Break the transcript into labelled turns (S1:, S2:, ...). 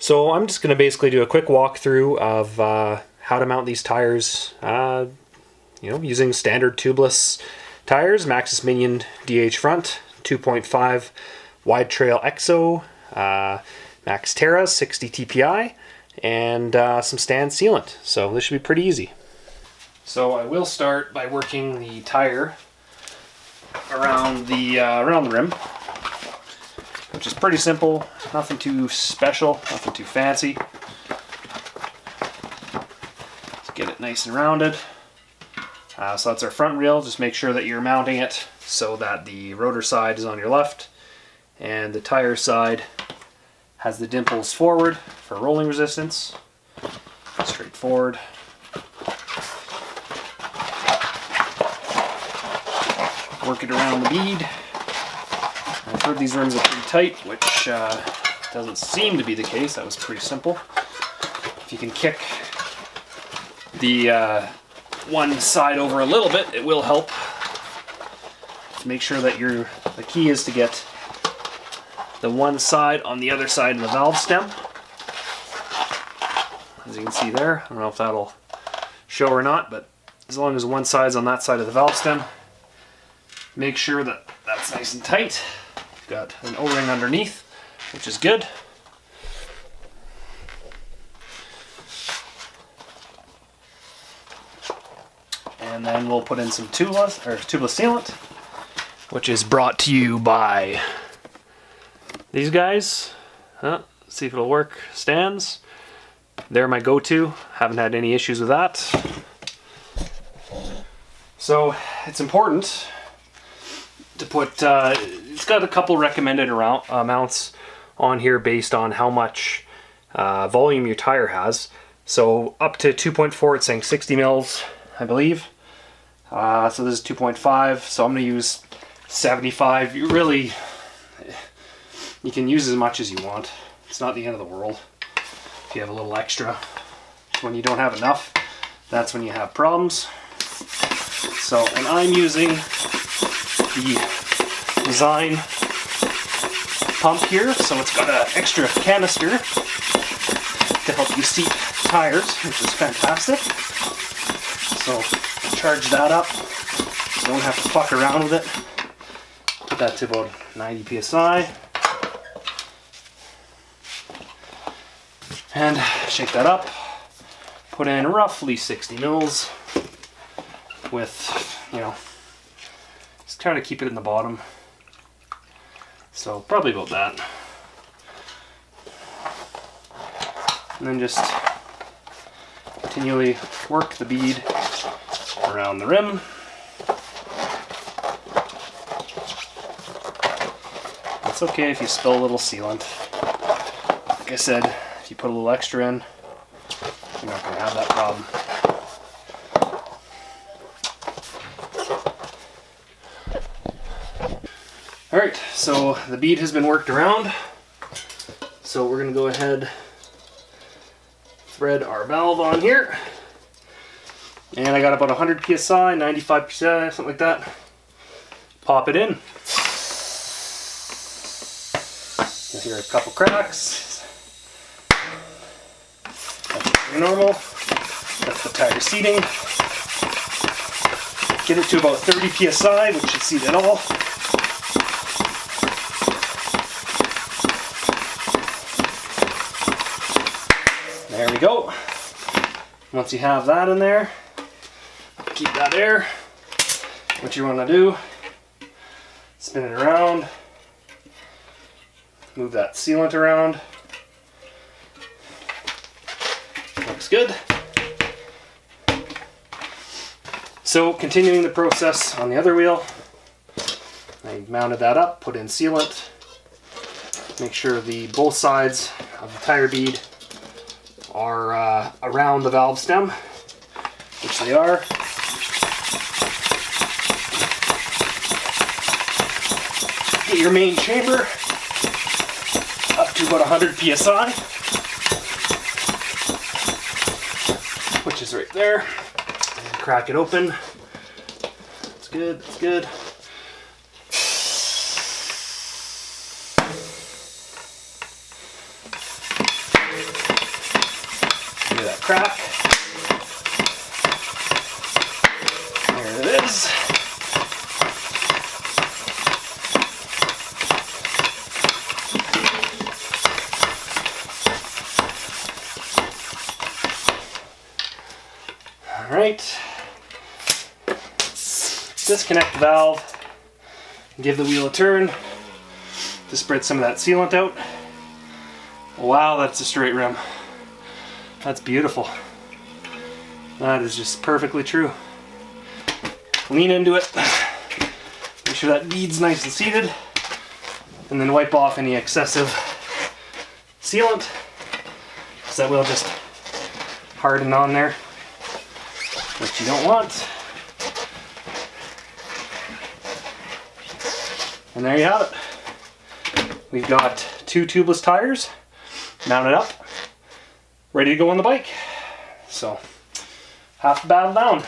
S1: So I'm just going to basically do a quick walkthrough of how to mount these tires, using standard tubeless tires, Maxxis Minion DHF front, 2.5 wide trail Exo MaxTerra 60 TPI, and some stand sealant. So this should be pretty easy. So I will start by working the tire around the rim, which is pretty simple, nothing too special, nothing too fancy. Let's get it nice and rounded. So that's our front rail. Just make sure that you're mounting it so that the rotor side is on your left and the tire side has the dimples forward for rolling resistance. Straightforward. Work it around the bead. I've heard these rims are pretty tight, which doesn't seem to be the case. That was pretty simple. If you can kick the one side over a little bit, it will help. To make sure that the key is to get the one side on the other side of the valve stem. As you can see there, I don't know if that'll show or not, but as long as one side's on that side of the valve stem, make sure that that's nice and tight. You've got an O-ring underneath, which is good. And then we'll put in some tubeless sealant, which is brought to you by these guys. See if it'll work. Stands. They're my go-to. Haven't had any issues with that. So it's important to put, it's got a couple recommended amounts on here based on how much volume your tire has. So up to 2.4, it's saying 60 mils, I believe. So this is 2.5, so I'm going to use 75. You can use as much as you want. It's not the end of the world if you have a little extra. When you don't have enough, that's when you have problems. So, and I'm using the Lezyne Pump here, so it's got an extra canister to help you seat tires, which is fantastic. So charge that up, you don't have to fuck around with it. Put that to about 90 psi. And shake that up. Put in roughly 60 mils with, just trying to keep it in the bottom. So probably about that. And then just continually work the bead around the rim. It's okay if you spill a little sealant. Like I said, if you put a little extra in, you're not going to have that problem. Alright, so the bead has been worked around. So we're going to go ahead, thread our valve on here. And I got about 100 psi, 95 psi, something like that. Pop it in. You'll hear a couple cracks. That's normal. That's the tire seating. Get it to about 30 psi, which should seat it all. There we go. Once you have that in there, keep that air. What you want to do, spin it around, move that sealant around. Looks good. So continuing the process on the other wheel, I mounted that up, put in sealant, make sure both sides of the tire bead are around the valve stem, which they are. Get your main chamber up to about 100 psi, which is right there. And crack it open. That's good, that's good. Look at that crack. There it is. All right. Disconnect the valve. Give the wheel a turn to spread some of that sealant out. Wow, that's a straight rim. That's beautiful. That is just perfectly true. Lean into it. Make sure that bead's nice and seated. And then wipe off any excessive sealant, because that will just harden on there, which you don't want. And there you have it. We've got 2 tubeless tires mounted up, ready to go on the bike. So, half the battle down.